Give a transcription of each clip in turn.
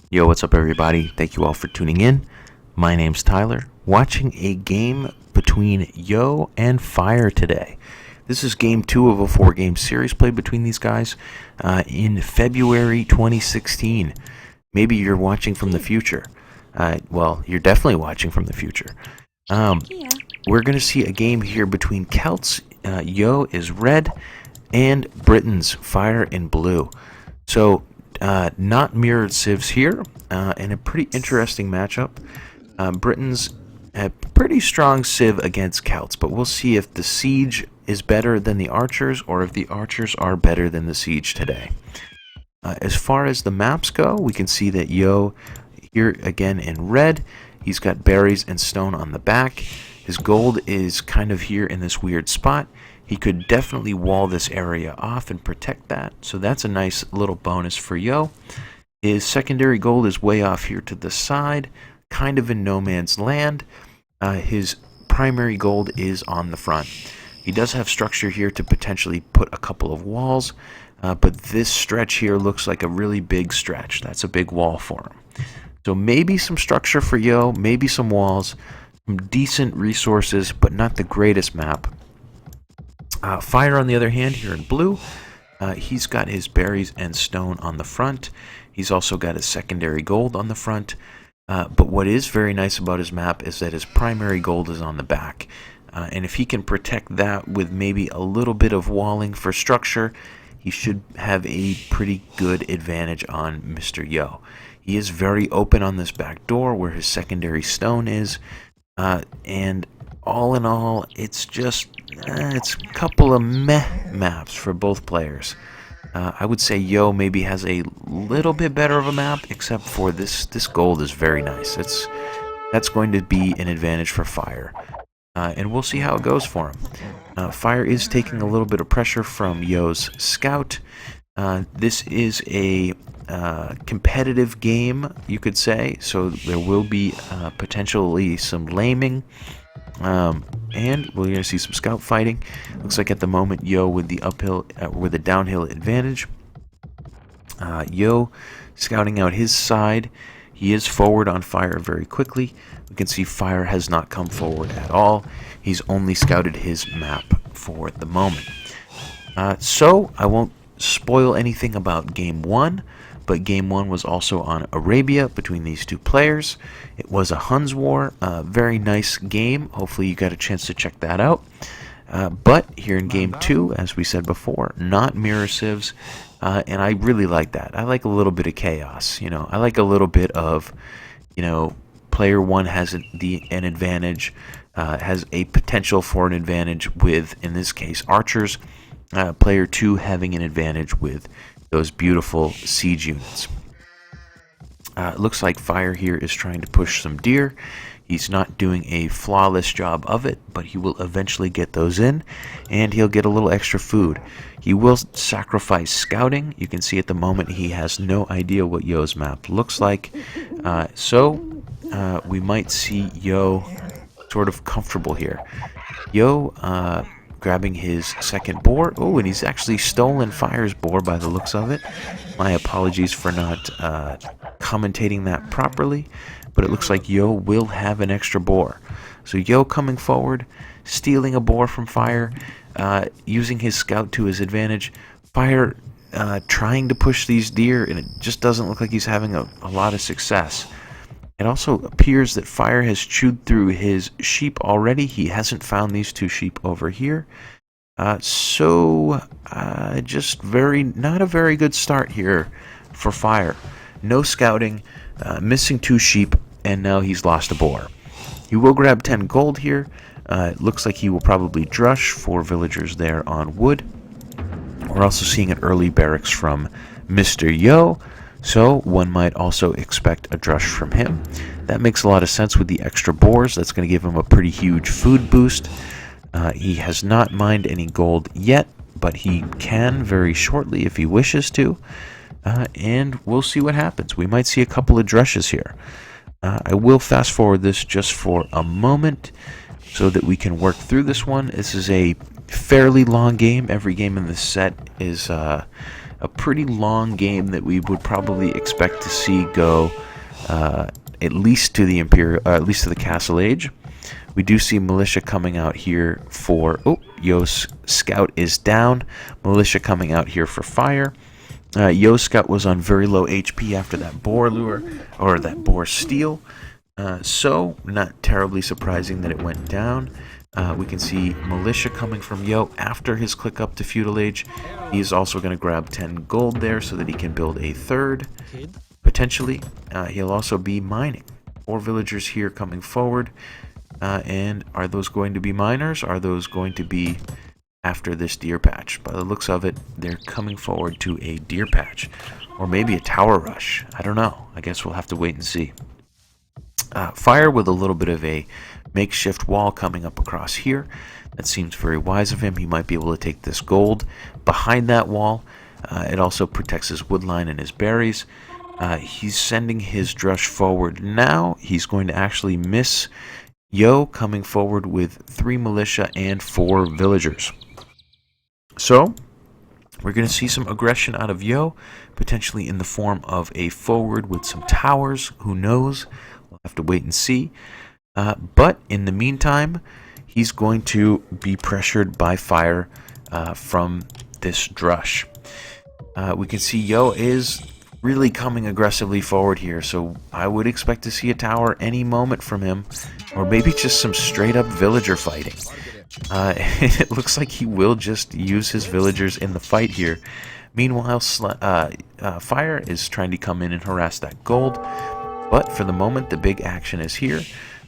Yo, what's up, everybody? Thank you all for tuning in. My name's Tyler, watching a game between Yo and Fire today. This is game 2 of a 4-game series played between these guys in February 2016. Maybe you're watching from the future. Well, you're definitely watching from the future. Yeah. We're going to see a game here between Celts, Yo is red, and Britons, Fire in blue. So, not mirrored civs here, and a pretty interesting matchup. Britons have pretty strong civ against Celts, but we'll see if the siege is better than the archers, or if the archers are better than the siege today. As far as the maps go, we can see that Yo, here again in red, he's got berries and stone on the back. His gold is kind of here in this weird spot. He could definitely wall this area off and protect that, so that's a nice little bonus for Yo. His secondary gold is way off here to the side, kind of in no man's land. His primary gold is on the front. He does have structure here to potentially put a couple of walls, but this stretch here looks like a really big stretch. That's a big wall for him. So maybe some structure for Yo, maybe some walls, some decent resources, but not the greatest map. Fire, on the other hand, here in blue, he's got his berries and stone on the front. He's also got his secondary gold on the front. But what is very nice about his map is that his primary gold is on the back. And if he can protect that with maybe a little bit of walling for structure, he should have a pretty good advantage on Mr. Yo. He is very open on this back door where his secondary stone is. And all in all, it's just it's a couple of meh maps for both players. I would say Yo maybe has a little bit better of a map, except for this gold is very nice. That's going to be an advantage for Fire. And we'll see how it goes for him. Fire is taking a little bit of pressure from Yo's scout. This is a competitive game, you could say, so there will be potentially some laming. And we're going to see some scout fighting. Looks like at the moment Yo with the uphill, with the downhill advantage. Yo scouting out his side. He is forward on Fire very quickly. We can see Fire has not come forward at all. He's only scouted his map for the moment. So I won't spoil anything about game 1. But game 1 was also on Arabia between these two players. It was a Huns War, very nice game. Hopefully you got a chance to check that out. But here in game 2, as we said before, not mirror civs, and I really like that. I like a little bit of chaos. I like a little bit of, player 1 has an advantage, has a potential for an advantage with, in this case, archers. Player 2 having an advantage with those beautiful siege units. It looks like Fire here is trying to push some deer. He's not doing a flawless job of it, but he will eventually get those in, and he'll get a little extra food. He will sacrifice scouting. You can see at the moment he has no idea what Yo's map looks like. So we might see Yo sort of comfortable here. Yo grabbing his second boar. Oh, and he's actually stolen Fire's boar by the looks of it. My apologies for not commentating that properly, but it looks like Yo will have an extra boar. So Yo coming forward, stealing a boar from Fire, using his scout to his advantage. Fire trying to push these deer, and it just doesn't look like he's having a lot of success. It also appears that Fire has chewed through his sheep already. He hasn't found these 2 sheep over here. Just not a very good start here for Fire. No scouting, missing 2 sheep, and now he's lost a boar. He will grab 10 gold here. It looks like he will probably drush 4 villagers there on wood. We're also seeing an early barracks from Mr. Yo. So one might also expect a drush from him. That makes a lot of sense with the extra boars. That's going to give him a pretty huge food boost. He has not mined any gold yet, but he can very shortly if he wishes to. And we'll see what happens. We might see a couple of drushes here. I will fast forward this just for a moment so that we can work through this one. This is a fairly long game. Every game in this set is a pretty long game that we would probably expect to see go at least to the at least to the Castle Age. We do see Militia coming out here for... Oh, Yo's Scout is down. Militia coming out here for fire. Yo's Scout was on very low HP after that boar lure, or that boar steal. So, not terribly surprising that it went down. We can see Militia coming from Yo after his click up to Feudal Age. He's also going to grab 10 gold there so that he can build a third. Potentially, he'll also be mining. 4 villagers here coming forward. And are those going to be miners? Are those going to be after this deer patch? By the looks of it, they're coming forward to a deer patch. Or maybe a tower rush. I don't know. I guess we'll have to wait and see. Fire with a little bit of a makeshift wall coming up across here. That seems very wise of him. He might be able to take this gold behind that wall. It also protects his woodline and his berries. He's sending his drush forward now. He's going to actually miss Yo coming forward with 3 militia and 4 villagers. So, we're going to see some aggression out of Yo, potentially in the form of a forward with some towers. Who knows? We'll have to wait and see. But in the meantime, he's going to be pressured by fire from this drush. We can see Yo is really coming aggressively forward here, so I would expect to see a tower any moment from him, or maybe just some straight up villager fighting. It looks like he will just use his villagers in the fight here. Meanwhile, Fire is trying to come in and harass that gold, but for the moment the big action is here.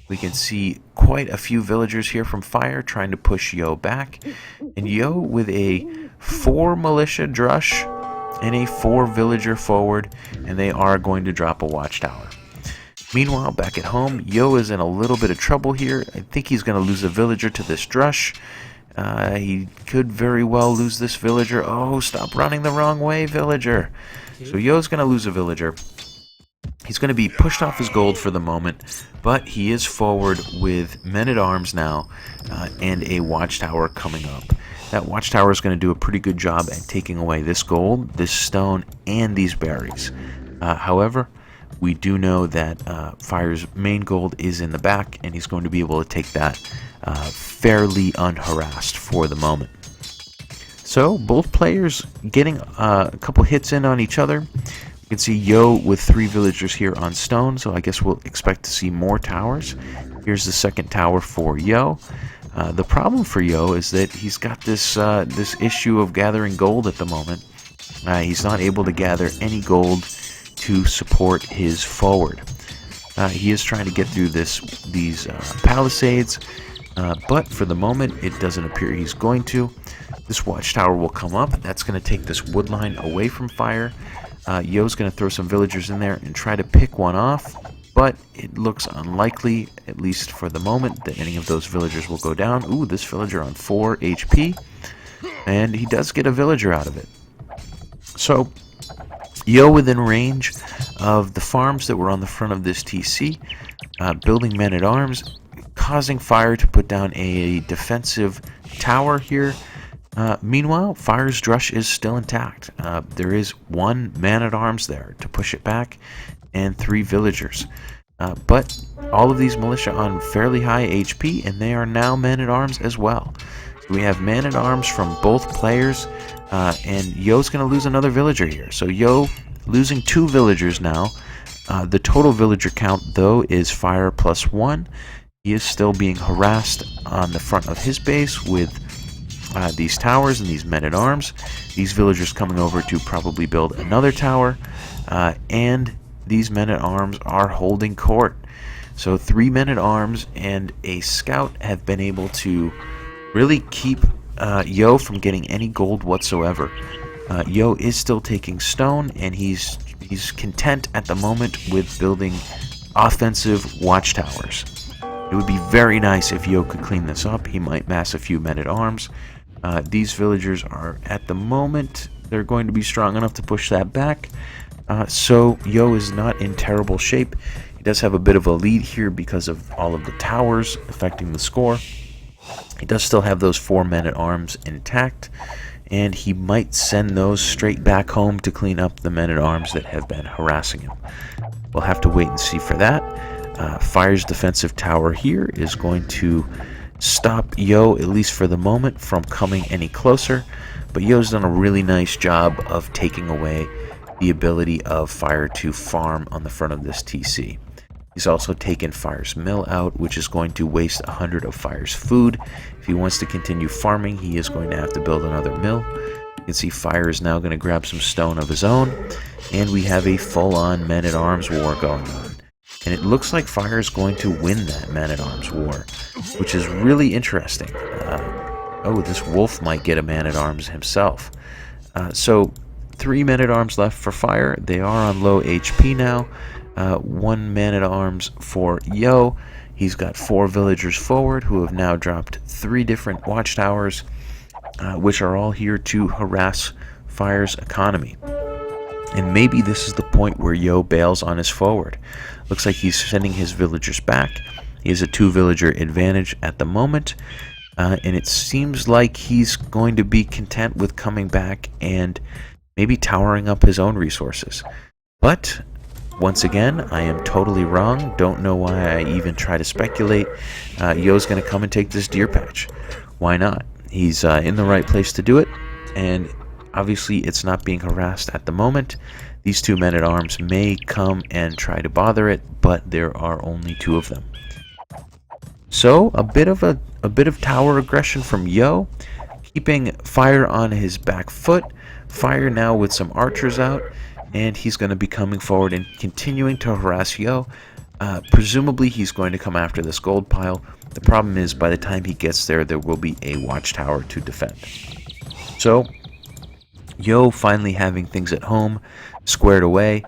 We can see quite a few villagers here from Fire trying to push Yo back, and Yo with a 4 militia drush and a 4 villager forward, and they are going to drop a watchtower. Meanwhile, back at home, Yo is in a little bit of trouble here. I think he's going to lose a villager to this drush. He could very well lose this villager. Oh, stop running the wrong way, villager. So Yo's going to lose a villager. He's going to be pushed off his gold for the moment, but he is forward with men-at-arms now and a watchtower coming up. That watchtower is going to do a pretty good job at taking away this gold, this stone, and these berries. However, we do know that Fire's main gold is in the back, and he's going to be able to take that fairly unharassed for the moment. So, both players getting a couple hits in on each other. You can see Yo with 3 villagers here on stone, so I guess we'll expect to see more towers. Here's the second tower for Yo. The problem for Yo is that he's got this issue of gathering gold at the moment. He's not able to gather any gold to support his forward. He is trying to get through these palisades, but for the moment it doesn't appear he's going to. This watchtower will come up. That's going to take this woodline away from Fire. Yo's going to throw some villagers in there and try to pick one off, but it looks unlikely, at least for the moment, that any of those villagers will go down. Ooh, this villager on 4 HP, and he does get a villager out of it. So, Yo within range of the farms that were on the front of this TC, building men-at-arms, causing Fire to put down a defensive tower here. Meanwhile, Fire's drush is still intact. There is 1 man-at-arms there to push it back, and 3 villagers. But all of these militia on fairly high HP, and they are now men-at-arms as well. So we have man-at-arms from both players, and Yo's going to lose another villager here. So Yo losing 2 villagers now. The total villager count, though, is Fire plus 1. He is still being harassed on the front of his base with these towers and these men-at-arms. These villagers coming over to probably build another tower, and these men-at-arms are holding court. So 3 men-at-arms and a scout have been able to really keep Yo from getting any gold whatsoever. Yo is still taking stone, and he's content at the moment with building offensive watchtowers. It would be very nice if Yo could clean this up. He might mass a few men-at-arms. These villagers are, at the moment, they're going to be strong enough to push that back. So Yo is not in terrible shape. He does have a bit of a lead here because of all of the towers affecting the score. He does still have those 4 men-at-arms intact. and he might send those straight back home to clean up the men-at-arms that have been harassing him. We'll have to wait and see for that. Fire's defensive tower here is going to stop Yo, at least for the moment, from coming any closer, but Yo's done a really nice job of taking away the ability of Fire to farm on the front of this TC. He's also taken Fire's mill out, which is going to waste 100 of Fire's food. If he wants to continue farming, he is going to have to build another mill. You can see Fire is now going to grab some stone of his own, and we have a full-on men-at-arms war going on. And it looks like Fire is going to win that man-at-arms war, which is really interesting. Oh, this wolf might get a man-at-arms himself. So 3 men-at-arms left for Fire. They are on low HP now. 1 man-at-arms for Yo. He's got 4 villagers forward who have now dropped 3 different watchtowers, which are all here to harass Fire's economy. And maybe this is the point where Yo bails on his forward. Looks like he's sending his villagers back. He has a 2-villager advantage at the moment, and it seems like he's going to be content with coming back and maybe towering up his own resources. But once again, I am totally wrong. Don't know why I even try to speculate. Yo's going to come and take this deer patch. Why not? He's in the right place to do it, and obviously it's not being harassed at the moment. These 2 men-at-arms may come and try to bother it, but there are only 2 of them. So a bit of tower aggression from Yo, keeping Fire on his back foot. Fire now with some archers out, and he's going to be coming forward and continuing to harass Yo. Presumably he's going to come after this gold pile. The problem is, by the time he gets there, there will be a watchtower to defend. So Yo finally having things at home squared away.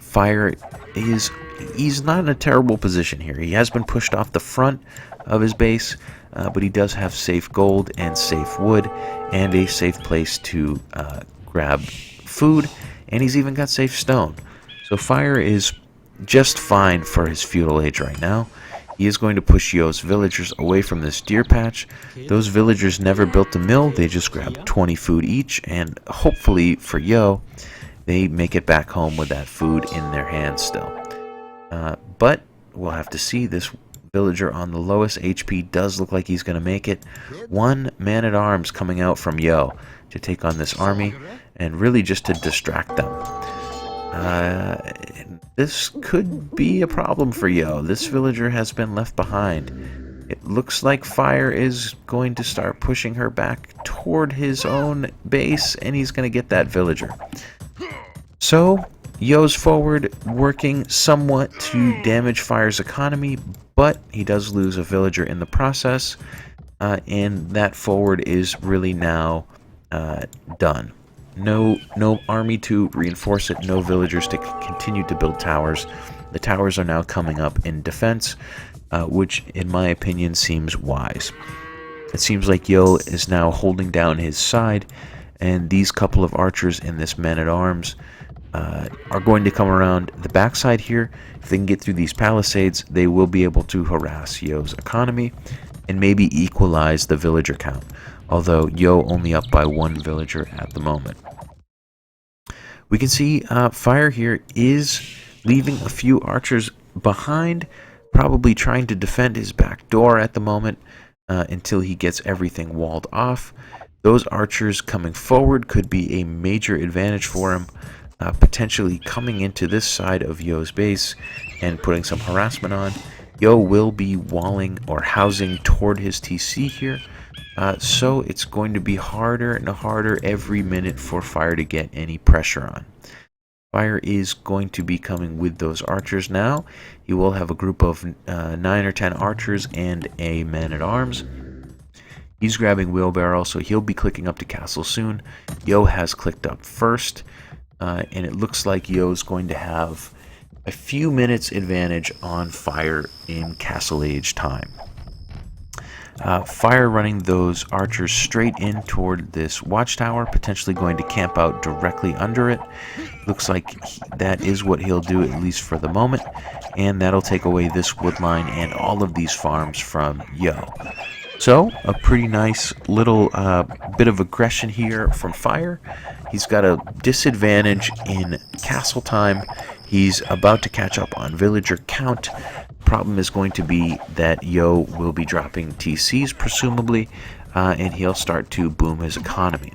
Fire he's not in a terrible position here. He has been pushed off the front of his base, but he does have safe gold and safe wood and a safe place to grab food, and he's even got safe stone. So Fire is just fine for his feudal age right now. He is going to push Yo's villagers away from this deer patch. Those villagers never built a mill. They just grabbed 20 food each, and hopefully for Yo, they make it back home with that food in their hands still. But we'll have to see. This villager on the lowest HP does look like he's going to make it. 1 man-at-arms coming out from Yo to take on this army, and really just to distract them. This could be a problem for Yo. This villager has been left behind. It looks like Fire is going to start pushing her back toward his own base, and he's going to get that villager. So Yo's forward working somewhat to damage Fire's economy, but he does lose a villager in the process, and that forward is really now done. No army to reinforce it, no villagers to continue to build towers. The towers are now coming up in defense, which in my opinion seems wise. It seems like Yo is now holding down his side, and these couple of archers in this man-at-arms are going to come around the backside here. If they can get through these palisades, they will be able to harass Yo's economy and maybe equalize the villager count, although Yo only up by 1 villager at the moment. We can see Fire here is leaving a few archers behind, probably trying to defend his back door at the moment until he gets everything walled off. Those archers coming forward could be a major advantage for him, potentially coming into this side of Yo's base and putting some harassment on. Yo will be walling or housing toward his TC here, so it's going to be harder and harder every minute for Fire to get any pressure on. Fire is going to be coming with those archers now. He will have a group of 9 or 10 archers and a man-at-arms. He's grabbing wheelbarrow, so he'll be clicking up to castle soon. Yo has clicked up first, and it looks like Yo's going to have a few minutes advantage on Fire in Castle Age time. Fire running those archers straight in toward this watchtower, potentially going to camp out directly under it. Looks like that is what he'll do, at least for the moment, and that'll take away this wood line and all of these farms from Yo. So, a pretty nice little bit of aggression here from Fire. He's got a disadvantage in castle time. He's about to catch up on villager count. Problem is going to be that Yo will be dropping TCs, presumably, and he'll start to boom his economy.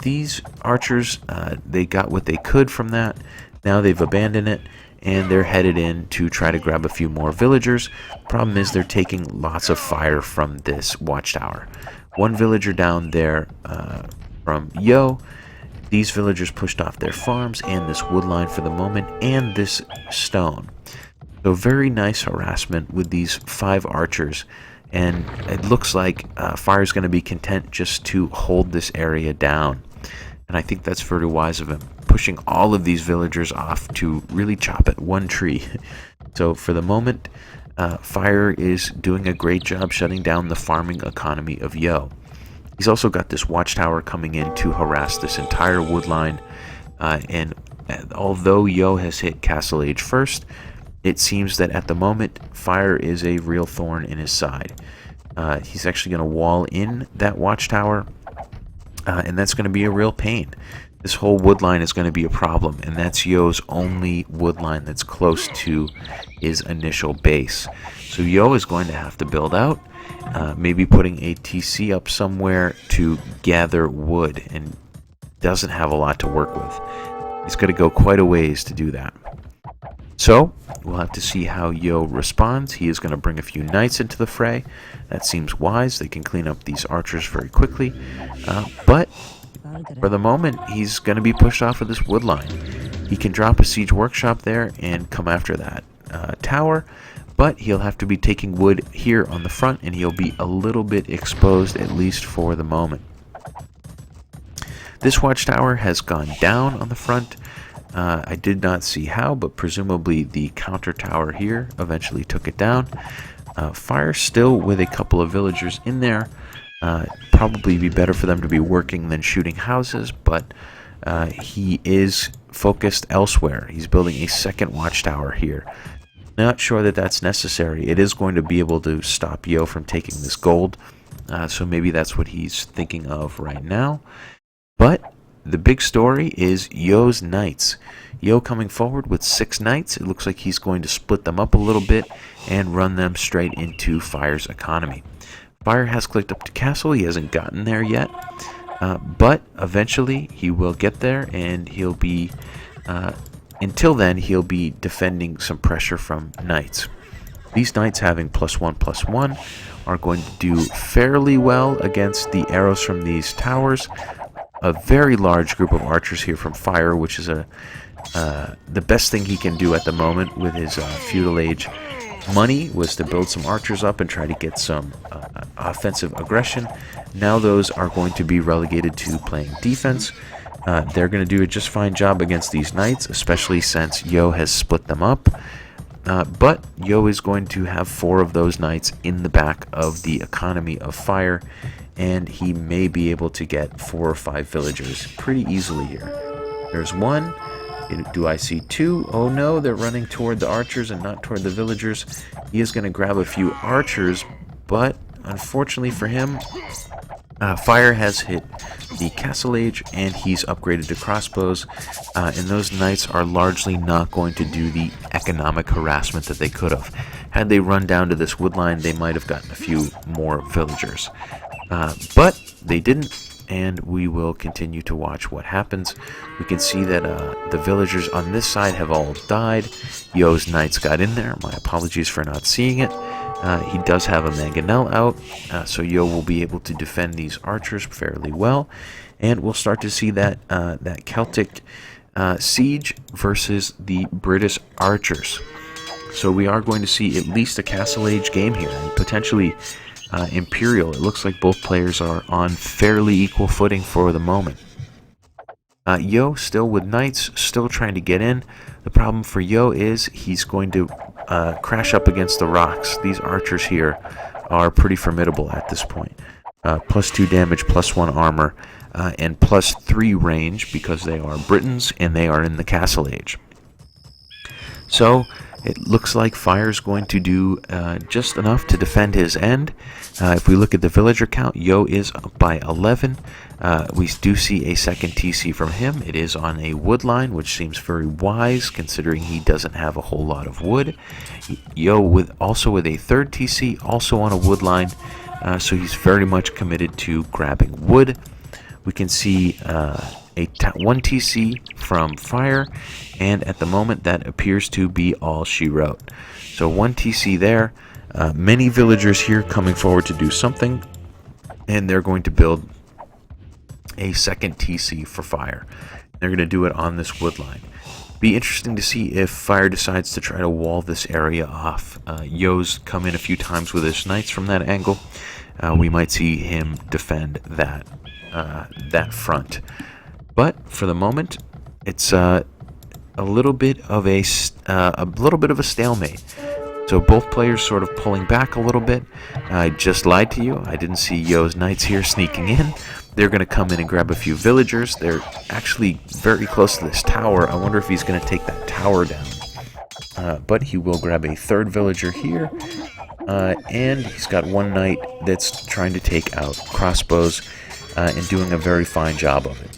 These archers, they got what they could from that. Now they've abandoned it, and they're headed in to try to grab a few more villagers. Problem is they're taking lots of fire from this watchtower. One villager down there from Yo. These villagers pushed off their farms and this wood line for the moment, and this stone. So very nice harassment with these 5 archers, and it looks like Fire's going to be content just to hold this area down. And I think that's very wise of him, pushing all of these villagers off to really chop at one tree. So for the moment, Fire is doing a great job shutting down the farming economy of Yo. He's also got this watchtower coming in to harass this entire wood line, and although Yo has hit Castle Age first, it seems that at the moment, Fire is a real thorn in his side. He's actually going to wall in that watchtower, and that's going to be a real pain. This whole wood line is going to be a problem, and that's Yo's only wood line that's close to his initial base. So Yo is going to have to build out, maybe putting a TC up somewhere to gather wood, and doesn't have a lot to work with. He's got to go quite a ways to do that. So, we'll have to see how Yo responds. He is going to bring a few knights into the fray. That seems wise. They can clean up these archers very quickly. But for the moment, he's going to be pushed off of this wood line. He can drop a siege workshop there and come after that tower, but he'll have to be taking wood here on the front, and he'll be a little bit exposed, at least for the moment. This watchtower has gone down on the front. I did not see how, but presumably the counter tower here eventually took it down. Fire still with a couple of villagers in there. Probably be better for them to be working than shooting houses, but he is focused elsewhere. He's building a second watchtower here. Not sure that that's necessary. It is going to be able to stop Yo from taking this gold, so maybe that's what he's thinking of right now. But the big story is Yo's knights. Yo coming forward with 6 knights. It looks like he's going to split them up a little bit and run them straight into Fire's economy. Fire has clicked up to castle. He hasn't gotten there yet, but eventually he will get there, and he'll be until then he'll be defending some pressure from knights. These knights, having +1/+1, are going to do fairly well against the arrows from these towers. A very large group of archers here from Fire, which is the best thing he can do at the moment with his feudal age money, was to build some archers up and try to get some offensive aggression. Now those are going to be relegated to playing defense. They're going to do a just fine job against these knights, especially since Yo has split them up. But Yo is going to have 4 of those knights in the back of the economy of Fire, and he may be able to get 4 or 5 villagers pretty easily here. There's 1. Do I see 2? Oh no, they're running toward the archers and not toward the villagers. He is going to grab a few archers, but unfortunately for him, Fire has hit the Castle Age, and he's upgraded to crossbows, and those knights are largely not going to do the economic harassment that they could have. Had they run down to this wood line, they might have gotten a few more villagers. But they didn't, and we will continue to watch what happens. We can see that the villagers on this side have all died. Yo's knights got in there. My apologies for not seeing it. He does have a mangonel out, so Yo will be able to defend these archers fairly well, and we'll start to see that that Celtic siege versus the British archers. So we are going to see at least a Castle Age game here, and potentially Imperial. It looks like both players are on fairly equal footing for the moment. Yo still with knights, still trying to get in. The problem for Yo is he's going to crash up against the rocks. These archers here are pretty formidable at this point. +2 damage, +1 armor, and +3 range because they are Britons and they are in the Castle Age. So it looks like Fire's going to do just enough to defend his end. If we look at the villager count, Yo is up by 11. We do see a second TC from him. It is on a wood line, which seems very wise considering he doesn't have a whole lot of wood. Yo also with a third TC, also on a wood line, so he's very much committed to grabbing wood. We can see one TC from Fire, and at the moment that appears to be all she wrote. So one TC there, many villagers here coming forward to do something, and they're going to build a second TC for Fire. They're going to do it on this wood line. Be interesting to see if Fire decides to try to wall this area off. Yo's come in a few times with his knights from that angle. We might see him defend that front. But for the moment, it's a little bit of a stalemate. So both players sort of pulling back a little bit. I just lied to you. I didn't see Yo's knights here sneaking in. They're going to come in and grab a few villagers. They're actually very close to this tower. I wonder if he's going to take that tower down. But he will grab a third villager here. And he's got one knight that's trying to take out crossbows and doing a very fine job of it.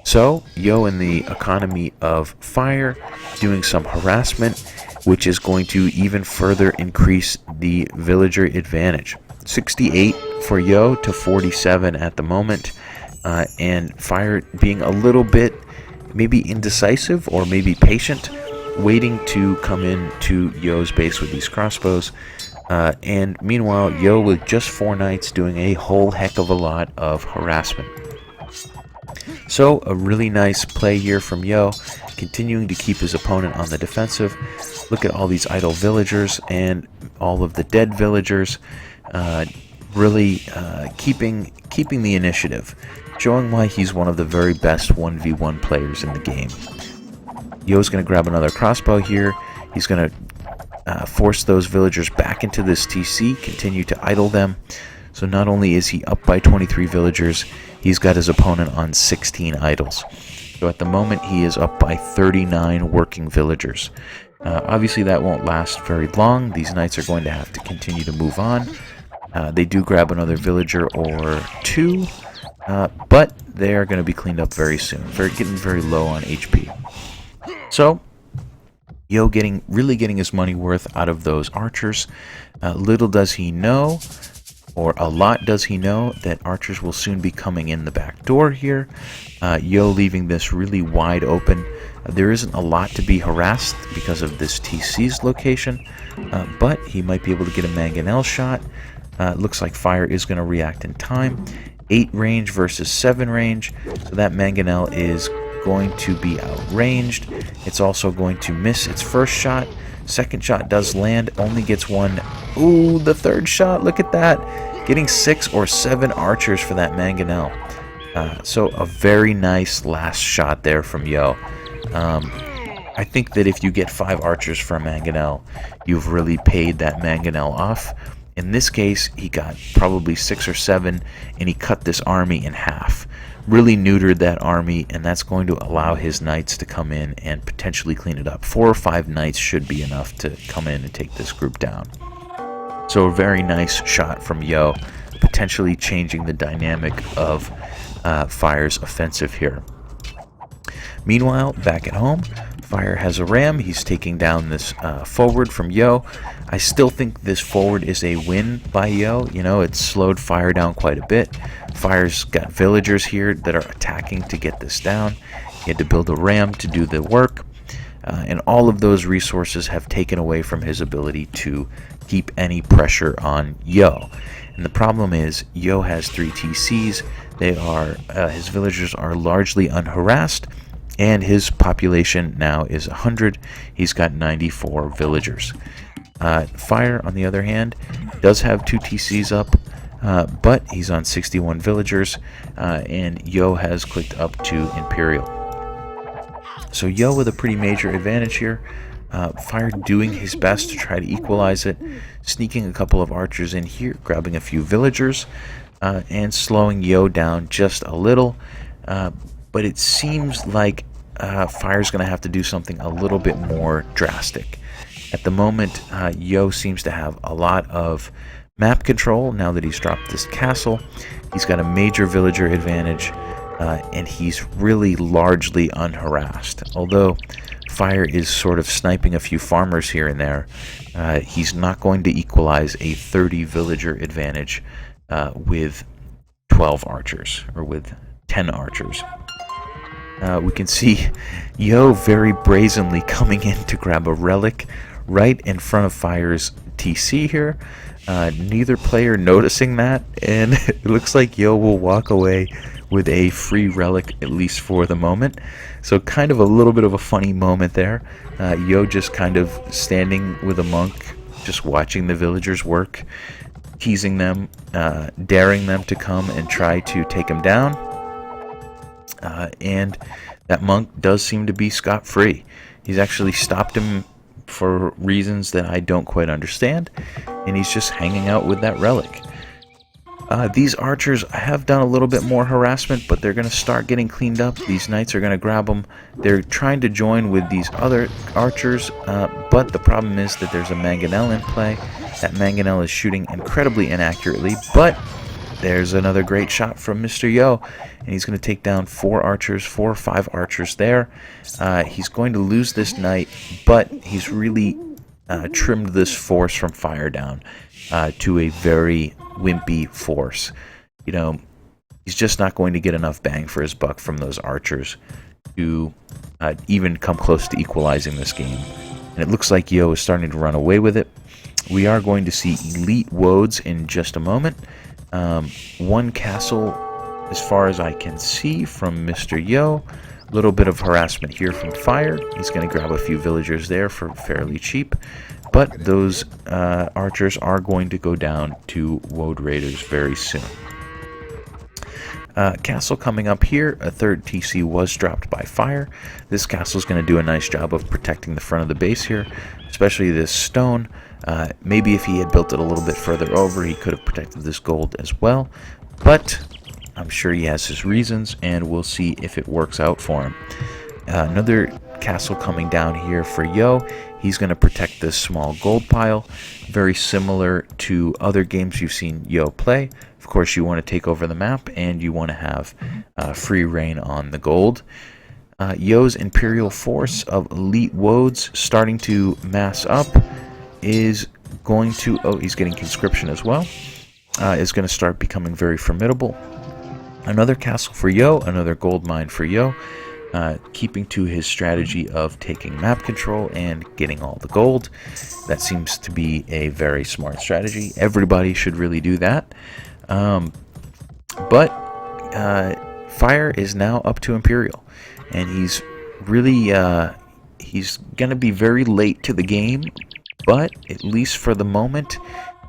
So, Yo in the economy of Fire doing some harassment, which is going to even further increase the villager advantage. 68 for Yo to 47 at the moment, and Fire being a little bit maybe indecisive or maybe patient, waiting to come in to Yo's base with these crossbows. And meanwhile, Yo with just 4 knights doing a whole heck of a lot of harassment. So, a really nice play here from Yo, continuing to keep his opponent on the defensive. Look at all these idle villagers and all of the dead villagers, really keeping the initiative, showing why he's one of the very best 1v1 players in the game. Yo's going to grab another crossbow here. He's going to force those villagers back into this TC, continue to idle them. So not only is he up by 23 villagers, he's got his opponent on 16 idols. So at the moment, he is up by 39 working villagers. Obviously, that won't last very long. These knights are going to have to continue to move on. They do grab another villager or two, but they are going to be cleaned up very soon. Getting very low on HP. So, Yo really getting his money worth out of those archers. Little does he know, or a lot does he know, that archers will soon be coming in the back door here. Yo leaving this really wide open. There isn't a lot to be harassed because of this TC's location, but he might be able to get a mangonel shot. Looks like Fire is going to react in time. 8 range versus 7 range, so that mangonel is going to be outranged. It's also going to miss its first shot. Second shot does land, only gets 1. Ooh, the third shot, look at that. Getting 6 or 7 archers for that mangonel. So a very nice last shot there from Yo. I think that if you get 5 archers for a mangonel, you've really paid that mangonel off. In this case, he got probably 6 or 7, and he cut this army in half. Really neutered that army, and that's going to allow his knights to come in and potentially clean it up. 4 or 5 knights should be enough to come in and take this group down. So a very nice shot from Yo, potentially changing the dynamic of Fire's offensive here. Meanwhile, back at home, Fire has a ram. He's taking down this forward from Yo. I still think this forward is a win by Yo. You know, it's slowed Fire down quite a bit. Fire's got villagers here that are attacking to get this down. He had to build a ram to do the work. And all of those resources have taken away from his ability to keep any pressure on Yo. And the problem is, Yo has 3 TCs. His villagers are largely unharassed, and his population now is 100. He's got 94 villagers. Fire, on the other hand, does have 2 TCs up, but he's on 61 villagers, and Yo has clicked up to Imperial. So Yo with a pretty major advantage here. Fire doing his best to try to equalize it, sneaking a couple of archers in here, grabbing a few villagers, and slowing Yo down just a little. But it seems like Fire's going to have to do something a little bit more drastic. At the moment, Yo seems to have a lot of map control now that he's dropped this castle. He's got a major villager advantage, and he's really largely unharassed. Although Fire is sort of sniping a few farmers here and there, he's not going to equalize a 30 villager advantage with 12 archers, or with 10 archers. We can see Yo very brazenly coming in to grab a relic right in front of Fire's TC here. Neither player noticing that, and it looks like Yo will walk away with a free relic, at least for the moment. So kind of a little bit of a funny moment there. Yo just kind of standing with a monk, just watching the villagers work, teasing them, daring them to come and try to take him down. And that monk does seem to be scot-free. He's actually stopped him for reasons that I don't quite understand, and he's just hanging out with that relic. These archers have done a little bit more harassment, but they're going to start getting cleaned up. These knights are going to grab them. They're trying to join with these other archers, but the problem is that there's a mangonel in play. That mangonel is shooting incredibly inaccurately, but there's another great shot from Mr. Yo, and he's going to take down 4 or 5 archers there. He's going to lose this knight, but he's really trimmed this force from Fire down to a very wimpy force. You know, he's just not going to get enough bang for his buck from those archers to even come close to equalizing this game. And it looks like Yo is starting to run away with it. We are going to see elite woads in just a moment. One castle, as far as I can see from Mr. Yo. A little bit of harassment here from Fire. He's going to grab a few villagers there for fairly cheap. But those archers are going to go down to Woad Raiders very soon. Castle coming up here. A third TC was dropped by Fire. This castle is going to do a nice job of protecting the front of the base here, especially this stone. Maybe if he had built it a little bit further over, he could have protected this gold as well. But I'm sure he has his reasons, and we'll see if it works out for him. Another castle coming down here for Yo. He's going to protect this small gold pile, very similar to other games you've seen Yo play. Of course, you want to take over the map, and you want to have free reign on the gold. Yo's Imperial force of elite woads starting to mass up is going to... Oh, he's getting conscription as well. Is going to start becoming very formidable. Another castle for Yo, another gold mine for Yo. Keeping to his strategy of taking map control and getting all the gold. That seems to be a very smart strategy. Everybody should really do that. But Fire is now up to Imperial, and he's really he's going to be very late to the game, but at least for the moment,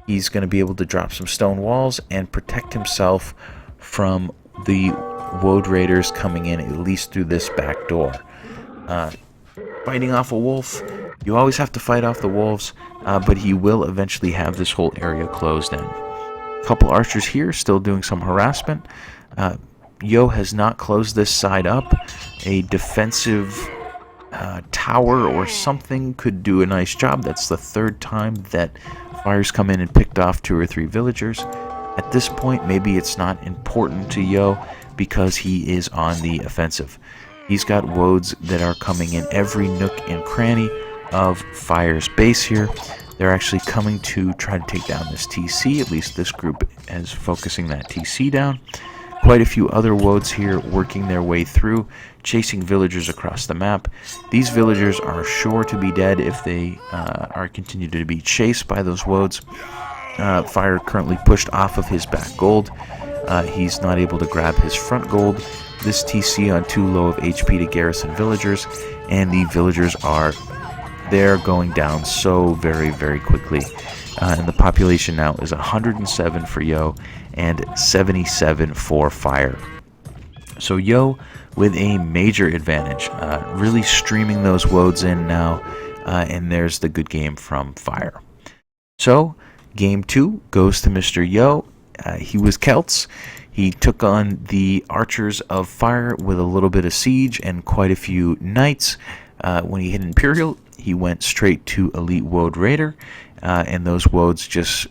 he's going to be able to drop some stone walls and protect himself from the Woad Raiders coming in, at least through this back door. Fighting off a wolf, you always have to fight off the wolves, but he will eventually have this whole area closed in. A couple archers here still doing some harassment. Yo has not closed this side up. A defensive tower or something could do a nice job. That's the third time that Fire's come in and picked off 2 or 3 villagers. At this point, maybe it's not important to Yo because he is on the offensive. He's got woads that are coming in every nook and cranny of Fire's base here. They're actually coming to try to take down this TC. At least this group is focusing that TC down. Quite a few other woads here working their way through, chasing villagers across the map. These villagers are sure to be dead if they are continued to be chased by those woads. Fire currently pushed off of his back gold. He's not able to grab his front gold. This TC on too low of HP to garrison villagers, and the villagers they're going down so very, very quickly. And the population now is 107 for Yo and 77 for Fire. So Yo with a major advantage, really streaming those woads in now, and there's the good game from Fire. So game 2 goes to Mr. Yo. He was Celts. He took on the archers of Fire with a little bit of siege and quite a few knights. When he hit Imperial, he went straight to Elite Woad Raider, and those Woads just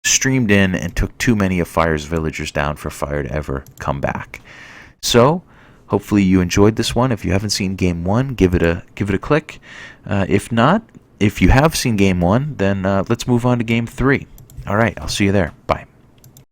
streamed in and took too many of Fire's villagers down for Fire to ever come back. So, hopefully you enjoyed this one. If you haven't seen Game 1, give it a click. If not, if you have seen Game 1, then let's move on to Game 3. All right, I'll see you there. Bye.